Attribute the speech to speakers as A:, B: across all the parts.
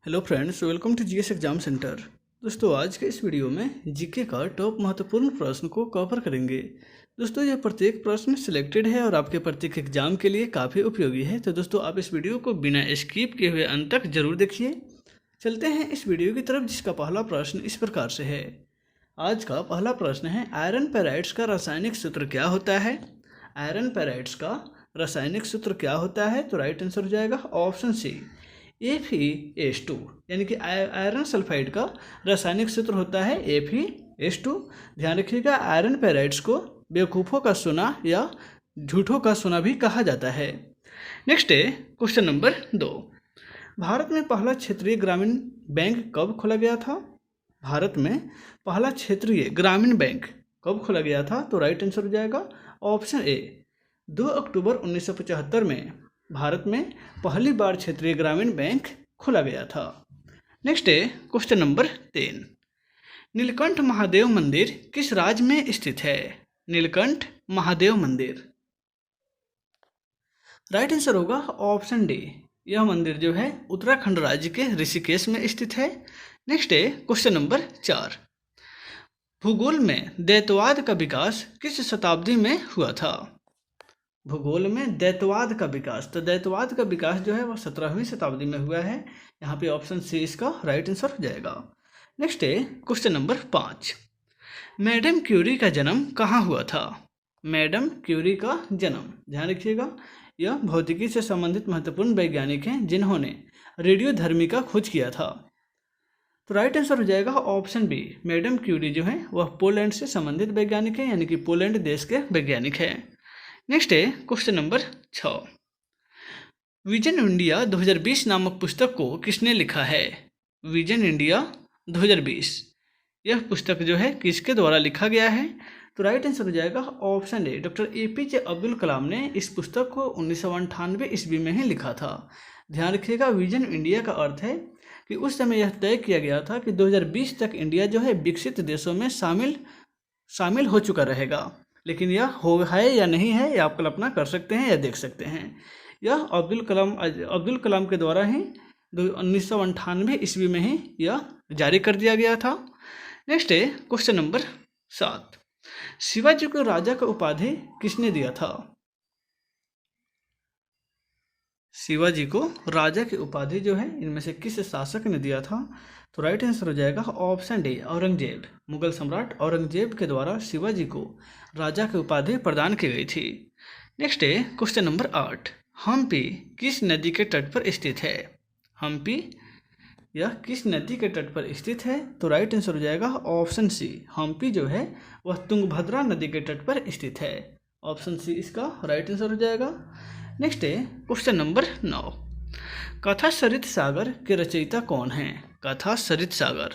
A: Hello friends, welcome to GS exam centre. दोस्तों, आज के इस वीडियो में जीके का टॉप महत्वपूर्ण प्रश्न को कवर करेंगे। दोस्तों, यह प्रत्येक प्रश्न सिलेक्टेड है और आपके प्रत्येक एग्जाम के लिए काफ़ी उपयोगी है। तो दोस्तों, आप इस वीडियो को बिना स्किप किए हुए अंत तक जरूर देखिए। चलते हैं इस वीडियो की तरफ, जिसका पहला प्रश्न इस प्रकार से है। आज का पहला प्रश्न है, आयरन पेराइड्स का रासायनिक सूत्र क्या होता है? आयरन पेराइड्स का रासायनिक सूत्र क्या होता है? तो राइट आंसर हो जाएगा ऑप्शन सी, Fe2, यानी कि आयरन सल्फाइड का रासायनिक सूत्र होता है Fe2। ध्यान रखिएगा, आयरन पेराइड्स को बेवकूफ़ों का सोना या झूठों का सोना भी कहा जाता है। नेक्स्ट है क्वेश्चन नंबर 2। भारत में पहला क्षेत्रीय ग्रामीण बैंक कब खोला गया था? भारत में पहला क्षेत्रीय ग्रामीण बैंक कब खोला गया था? तो राइट आंसर हो जाएगा ऑप्शन ए, 2 अक्टूबर 1975 में भारत में पहली बार क्षेत्रीय ग्रामीण बैंक खोला गया था। नेक्स्ट है क्वेश्चन नंबर 3। नीलकंठ महादेव मंदिर किस राज्य में स्थित है? नीलकंठ महादेव मंदिर, राइट आंसर होगा ऑप्शन डी। यह मंदिर जो है उत्तराखंड राज्य के ऋषिकेश में स्थित है। नेक्स्ट है क्वेश्चन नंबर 4। भूगोल में द्वैतवाद का विकास किस शताब्दी में हुआ था? भूगोल में द्वैतवाद का विकास, तो द्वैतवाद का विकास जो है वह 17वीं शताब्दी में हुआ है। यहाँ पे ऑप्शन सी इसका राइट आंसर हो जाएगा। नेक्स्ट है क्वेश्चन नंबर 5। मैडम क्यूरी का जन्म कहाँ हुआ था? मैडम क्यूरी का जन्म, ध्यान रखिएगा, यह भौतिकी से संबंधित महत्वपूर्ण वैज्ञानिक हैं जिन्होंने रेडियोधर्मी का खोज किया था। तो राइट आंसर हो जाएगा ऑप्शन बी। मैडम क्यूरी जो है वह पोलैंड से संबंधित वैज्ञानिक है, यानी कि पोलैंड देश के वैज्ञानिक है। नेक्स्ट है क्वेश्चन नंबर 6। विजन इंडिया 2020 नामक पुस्तक को किसने लिखा है? विजन इंडिया 2020, यह पुस्तक जो है किसके द्वारा लिखा गया है? तो राइट आंसर हो जाएगा option A, doctor APJ Abdul Kalam ने इस पुस्तक को 1998 ईस्वी में ही लिखा था। ध्यान रखिएगा, विजन इंडिया का अर्थ है कि उस समय यह तय किया गया था कि 2020 तक इंडिया जो है विकसित देशों में शामिल हो चुका रहेगा। लेकिन यह है या नहीं है, यह आप कल्पना कर सकते हैं या देख सकते हैं। यह अब्दुल कलाम के द्वारा ही 1998 ईस्वी में ही यह जारी कर दिया गया था। नेक्स्ट है क्वेश्चन नंबर 7। शिवाजी को राजा का उपाधि किसने दिया था? शिवाजी को राजा की उपाधि जो है इनमें से किस शासक ने दिया था? तो राइट आंसर हो जाएगा ऑप्शन डी, औरंगजेब। मुगल सम्राट औरंगजेब के द्वारा शिवाजी को राजा की उपाधि प्रदान की गई थी। नेक्स्ट है क्वेश्चन नंबर 8। हम्पी किस नदी के तट पर स्थित है? हम्पी यह किस नदी के तट पर स्थित है? तो राइट आंसर हो जाएगा ऑप्शन सी। हम्पी जो है वह तुंगभद्रा नदी के तट पर स्थित है। ऑप्शन सी इसका राइट आंसर हो जाएगा। नेक्स्ट है क्वेश्चन नंबर 9। कथा सरित सागर के रचयिता कौन हैं? कथा सरित सागर,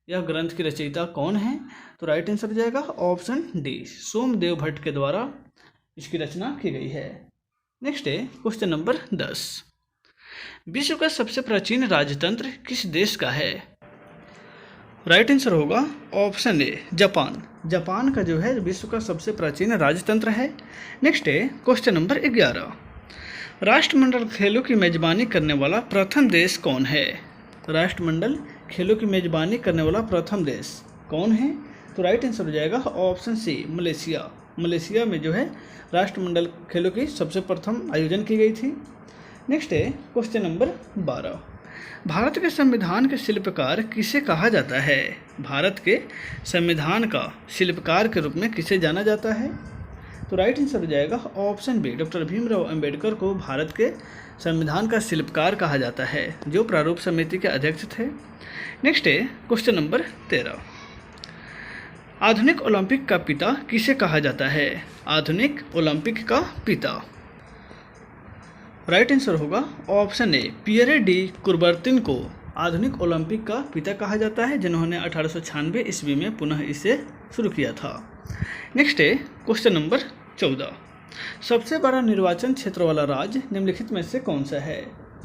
A: यह ग्रंथ की रचयिता कौन है? तो राइट आंसर हो जाएगा ऑप्शन डी, सोमदेव भट्ट के द्वारा इसकी रचना की गई है। नेक्स्ट है क्वेश्चन नंबर 10। विश्व का सबसे प्राचीन राजतंत्र किस देश का है? राइट आंसर होगा ऑप्शन ए, जापान। जापान का जो है विश्व का सबसे प्राचीन राजतंत्र है। नेक्स्ट है क्वेश्चन नंबर 11। राष्ट्रमंडल खेलों की मेजबानी करने वाला प्रथम देश कौन है? राष्ट्रमंडल खेलों की मेजबानी करने वाला प्रथम देश कौन है? तो राइट आंसर हो जाएगा ऑप्शन सी, मलेशिया। मलेशिया में जो है राष्ट्रमंडल खेलों की सबसे प्रथम आयोजन की गई थी। नेक्स्ट है क्वेश्चन नंबर 12। भारत के संविधान के शिल्पकार किसे कहा जाता है? भारत के संविधान का शिल्पकार के रूप में किसे जाना जाता है? तो राइट आंसर हो जाएगा option B, doctor Bhimrao Ambedkar को भारत के संविधान का शिल्पकार कहा जाता है, जो प्रारूप समिति के अध्यक्ष थे। नेक्स्ट है क्वेश्चन नंबर 13। आधुनिक ओलंपिक का पिता किसे कहा जाता है? आधुनिक ओलंपिक का पिता, राइट आंसर होगा ऑप्शन ए, पियरे डी कुरबर्तिन को आधुनिक ओलंपिक का पिता कहा जाता है, जिन्होंने 1896 ईस्वी में पुनः इसे शुरू किया था। नेक्स्ट है क्वेश्चन नंबर 14। सबसे बड़ा निर्वाचन क्षेत्र वाला राज्य निम्नलिखित में से कौन सा है?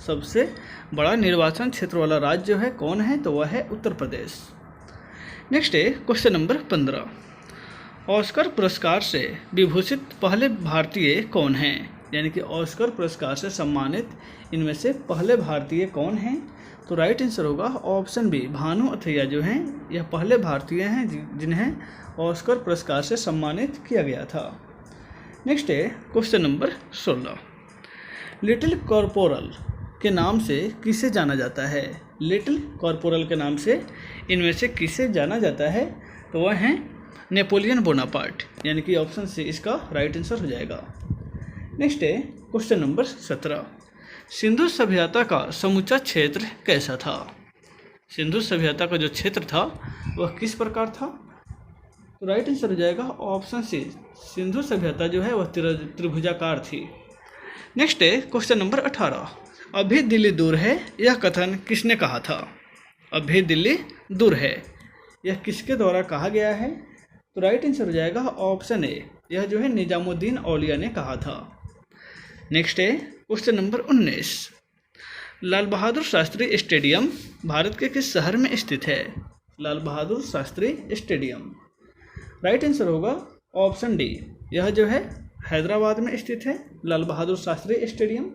A: सबसे बड़ा निर्वाचन क्षेत्र वाला राज्य जो है कौन है? तो वह है उत्तर प्रदेश। नेक्स्ट है क्वेश्चन नंबर 15। ऑस्कर पुरस्कार से विभूषित पहले भारतीय कौन हैं? यानी कि ऑस्कर पुरस्कार से सम्मानित इनमें से पहले भारतीय कौन हैं? तो राइट आंसर होगा ऑप्शन बी, भानु अथैया जो हैं यह पहले भारतीय हैं जिन्हें ऑस्कर पुरस्कार से सम्मानित किया गया था। नेक्स्ट है क्वेश्चन नंबर 16। लिटिल कॉर्पोरल के नाम से किसे जाना जाता है? लिटिल कॉर्पोरल के नाम से इनमें से किसे जाना जाता है? तो वह हैं नेपोलियन बोनापार्ट, यानी कि ऑप्शन सी इसका राइट आंसर हो जाएगा। नेक्स्ट है क्वेश्चन नंबर 17। सिंधु सभ्यता का समूचा क्षेत्र कैसा था? सिंधु सभ्यता का जो क्षेत्र था वह किस प्रकार था? तो राइट आंसर हो जाएगा ऑप्शन सी, सिंधु सभ्यता जो है वह त्रिभुजाकार थी। नेक्स्ट है क्वेश्चन नंबर 18। अभी दिल्ली दूर है यह कथन किसने कहा था? अभी दिल्ली दूर है यह किसके द्वारा कहा गया है? तो राइट आंसर हो जाएगा ऑप्शन ए, यह जो है निजामुद्दीन औलिया ने कहा था। नेक्स्ट है question number 19। Lal Bahadur Shastri stadium Bharat के किस शहर में स्थित है? Lal Bahadur Shastri stadium right answer होगा ऑप्शन डी, यह जो है हैदराबाद में स्थित है लाल बहादुर शास्त्री स्टेडियम।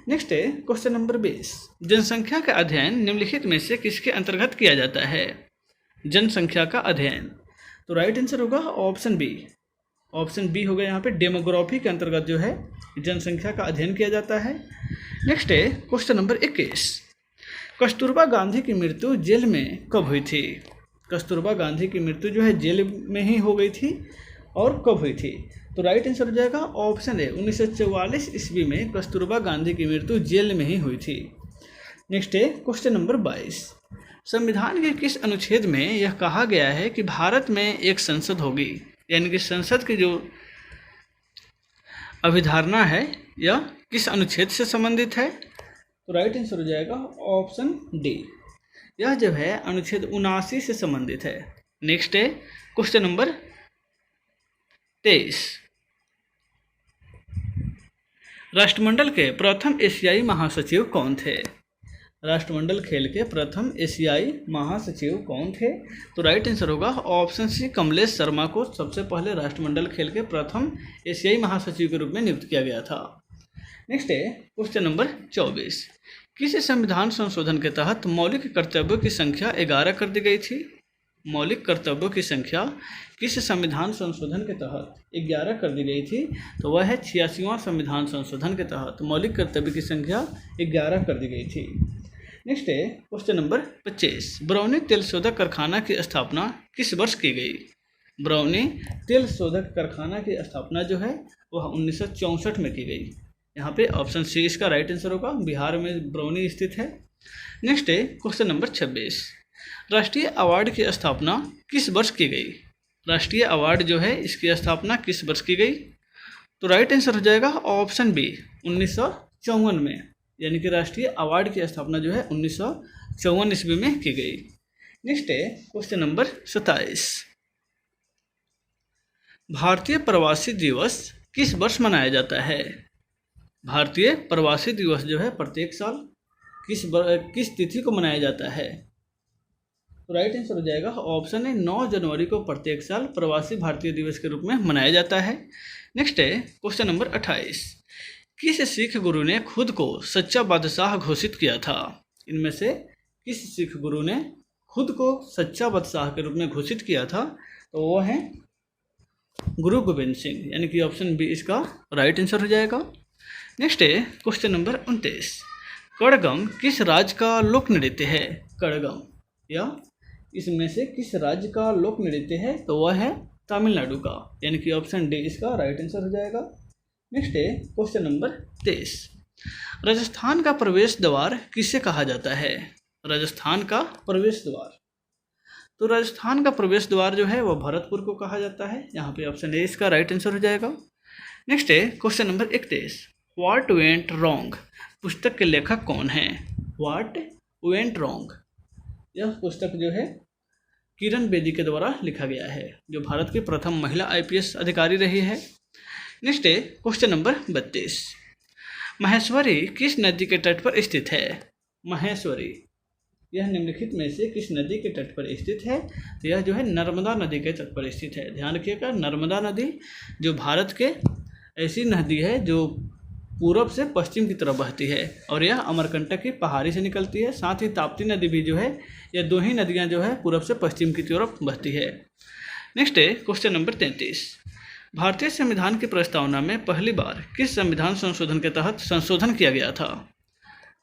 A: नेक्स्ट है क्वेश्चन नंबर 20। जनसंख्या का अध्ययन निम्नलिखित में से किसके अंतर्गत किया जाता है? जनसंख्या का अध्ययन, तो राइट आंसर होगा ऑप्शन बी, ऑप्शन बी होगा यहाँ पे डेमोग्राफी के अंतर्गत जो है जनसंख्या का अध्ययन किया जाता है। नेक्स्ट है क्वेश्चन नंबर 21। कस्तूरबा गांधी की मृत्यु जेल में कब हुई थी? कस्तूरबा गांधी की मृत्यु जो है जेल में ही हो गई थी और कब हुई थी? तो राइट आंसर हो जाएगा ऑप्शन ए, 1944 ईस्वी में कस्तूरबा गांधी की मृत्यु जेल में ही हुई थी। नेक्स्ट है क्वेश्चन नंबर 22। संविधान के किस अनुच्छेद में यह कहा गया है कि भारत में एक संसद होगी? यानी कि संसद की जो अभिधारणा है यह किस अनुच्छेद से संबंधित है? तो राइट आंसर हो जाएगा ऑप्शन डी, यह जो है अनुच्छेद 79 से संबंधित है। नेक्स्ट है क्वेश्चन नंबर 23। राष्ट्रमंडल के प्रथम एशियाई महासचिव कौन थे? राष्ट्रमंडल खेल के प्रथम एशियाई महासचिव कौन थे? तो राइट आंसर होगा ऑप्शन सी, कमलेश शर्मा को सबसे पहले राष्ट्रमंडल खेल के प्रथम एशियाई महासचिव के रूप में नियुक्त किया गया था। नेक्स्ट है क्वेश्चन नंबर 24। किस संविधान संशोधन के तहत मौलिक कर्तव्यों की संख्या 11 कर दी गई थी? मौलिक कर्तव्यों की संख्या किस संविधान संशोधन के तहत 11 कर दी गई थी? तो वह है 86वां संविधान संशोधन के तहत मौलिक कर्तव्य की संख्या 11 कर दी गई थी। नेक्स्ट है क्वेश्चन नंबर 25। बरौनी तेल शोधक कारखाना की स्थापना किस वर्ष की गई? बरौनी तेल शोधक कारखाना की स्थापना जो है वह 1964 में की गई। यहाँ पे ऑप्शन सी इसका राइट आंसर होगा, बिहार में बरौनी स्थित है। नेक्स्ट है क्वेश्चन नंबर 26। राष्ट्रीय अवार्ड की स्थापना किस वर्ष की गई? राष्ट्रीय अवार्ड जो है इसकी स्थापना किस वर्ष की गई? तो राइट आंसर हो जाएगा ऑप्शन बी, 1954 में, यानी कि राष्ट्रीय अवार्ड की स्थापना जो है 1954 ईस्वी में की गई। नेक्स्ट है क्वेश्चन नंबर 27। भारतीय प्रवासी दिवस किस वर्ष मनाया जाता है? भारतीय प्रवासी दिवस जो है प्रत्येक साल किस तिथि को मनाया जाता है? तो राइट आंसर हो जाएगा ऑप्शन है 9 जनवरी को प्रत्येक साल प्रवासी भारतीय दिवस के रूप में मनाया जाता है। नेक्स्ट है क्वेश्चन नंबर 28। किस सिख गुरु ने खुद को सच्चा बादशाह घोषित किया था? इनमें से किस सिख गुरु ने खुद को सच्चा बादशाह के रूप में घोषित किया था? तो वो है गुरु गोविंद सिंह, यानी कि ऑप्शन बी इसका राइट आंसर हो जाएगा। नेक्स्ट है क्वेश्चन नंबर 29। कड़गम किस राज्य का लोक नृत्य है? कड़गम या इसमें से किस राज्य का लोक नृत्य है? तो वह है तमिलनाडु का, यानी कि ऑप्शन डी इसका राइट आंसर हो जाएगा। नेक्स्ट है क्वेश्चन नंबर 23। राजस्थान का प्रवेश द्वार किसे कहा जाता है? राजस्थान का प्रवेश द्वार, तो राजस्थान का प्रवेश द्वार जो है वह भरतपुर को कहा जाता है। यहाँ पे ऑप्शन ए इसका राइट आंसर हो जाएगा। नेक्स्ट है question number 31। What went wrong पुस्तक के लेखक कौन हैं? व्हाट वेंट रॉन्ग, यह पुस्तक जो है किरण बेदी के द्वारा लिखा गया है, जो भारत की प्रथम महिला IPS अधिकारी रही है। नेक्स्ट है क्वेश्चन नंबर 32। महेश्वरी किस नदी के तट पर स्थित है? महेश्वरी यह निम्नलिखित में से किस नदी के तट पर स्थित है? तो यह जो है नर्मदा नदी के तट पर स्थित है। ध्यान रखिएगा, नर्मदा नदी जो भारत के ऐसी नदी है जो पूरब से पश्चिम की तरफ बहती है और यह अमरकंटक की पहाड़ी से निकलती है। साथ ही ताप्ती नदी भी जो है, ये दो ही नदियाँ जो है पूरब से पश्चिम की तरफ बहती है। नेक्स्ट है क्वेश्चन नंबर 33। भारतीय संविधान की प्रस्तावना में पहली बार किस संविधान संशोधन के तहत संशोधन किया गया था?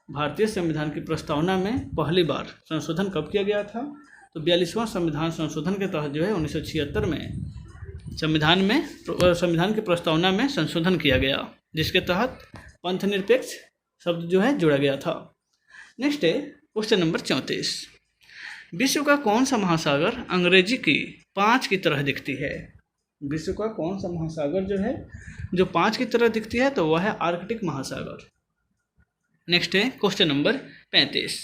A: भारतीय संविधान की प्रस्तावना में पहली बार संशोधन कब किया गया था? तो 42वां संविधान संशोधन के तहत जो है 1976 में संविधान की प्रस्तावना में संशोधन किया गया, जिसके तहत पंथनिरपेक्ष शब्द जो है जोड़ा गया था। नेक्स्ट है क्वेश्चन नंबर 34। विश्व का कौन सा महासागर अंग्रेजी की 5 की तरह दिखती है? विश्व का कौन सा महासागर जो है जो 5 की तरह दिखती है? तो वह है आर्कटिक महासागर। नेक्स्ट है question number 35।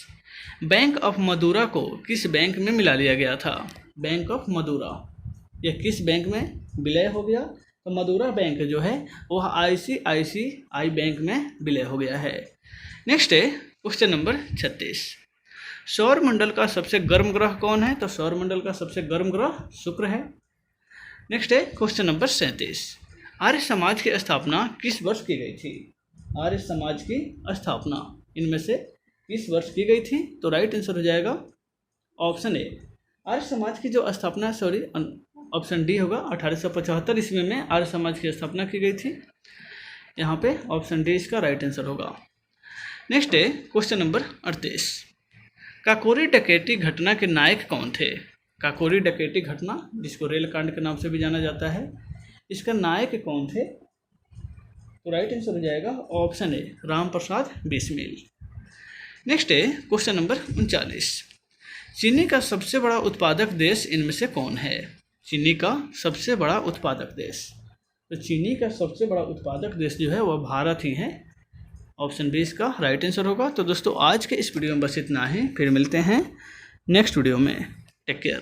A: Bank of Madura को किस बैंक में मिला लिया गया था? बैंक ऑफ मदुरा यह किस बैंक में विलय हो गया? तो मदुरा बैंक जो है वह ICICI बैंक में विलय हो गया है। नेक्स्ट है क्वेश्चन नंबर 36। सौर मंडल का सबसे गर्म ग्रह कौन है? तो सौर मंडल का सबसे गर्म ग्रह शुक्र है। नेक्स्ट है क्वेश्चन नंबर 37। आर्य समाज की स्थापना किस वर्ष की गई थी? आर्य समाज की स्थापना इनमें से किस वर्ष की गई थी? तो राइट आंसर हो जाएगा ऑप्शन ए। आर्य समाज की जो स्थापना ऑप्शन डी होगा। 1875 ईस्वी में आर्य समाज की स्थापना की गई थी। यहाँ पे ऑप्शन डी इसका राइट आंसर होगा। नेक्स्ट है क्वेश्चन नंबर 38। काकोरी डकैती घटना के नायक कौन थे? काकोरी डकैती घटना, जिसको रेलकांड के नाम से भी जाना जाता है, इसका नायक कौन थे? तो राइट आंसर हो जाएगा ऑप्शन ए, राम प्रसाद बिस्मिल। नेक्स्ट है क्वेश्चन नंबर 39। चीनी का सबसे बड़ा उत्पादक देश इनमें से कौन है? चीनी का सबसे बड़ा उत्पादक देश, तो चीनी का सबसे बड़ा उत्पादक देश जो है वह भारत ही है। ऑप्शन बी इसका राइट आंसर होगा। तो दोस्तों आज के इस वीडियो में बस इतना ही, फिर मिलते हैं नेक्स्ट वीडियो में। Take care.